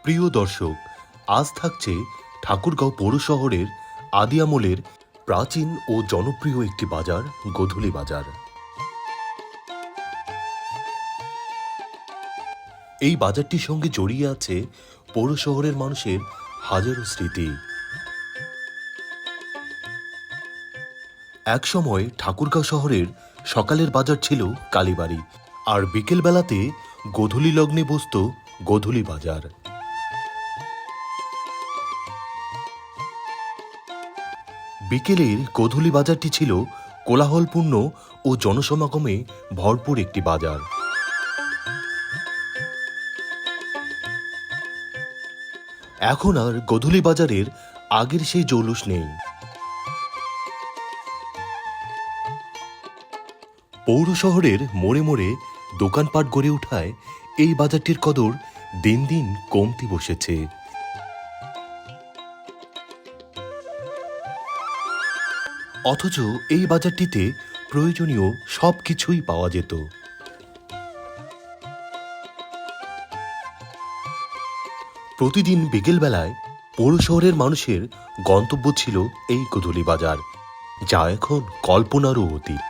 প্রিয় দর্শক, আজ থাকছে ঠাকুরগাঁও পৌর শহরের আদি আমলের প্রাচীন ও জনপ্রিয় একটি বাজার, গোধূলি বাজার। এই বাজারটির সঙ্গে জড়িয়ে আছে পৌর শহরের মানুষের হাজারো স্মৃতি। একসময় ঠাকুরগাঁও শহরের সকালের বাজার ছিল কালীবাড়ি, আর বিকেলবেলাতে গোধূলি লগ্নে বসত গোধূলি বাজার। বিকেলের গোধূলি বাজারটি ছিল কোলাহলপূর্ণ ও জনসমাগমে ভরপুর একটি বাজার। এখন আর গোধূলি বাজারের আগের সেই জৌলুস নেই। পৌর শহরের মোড়ে মোড়ে দোকানপাট গড়ে ওঠায় এই বাজারটির কদর দিন দিন কমতে বসেছে। অথচ এই বাজারটিতে প্রয়োজনীয় সবকিছুই পাওয়া যেত। প্রতিদিন বিকেলবেলায় পৌর শহরের মানুষের গন্তব্য ছিল এই গোধূলি বাজার, যা এখন কল্পনারও অতীত।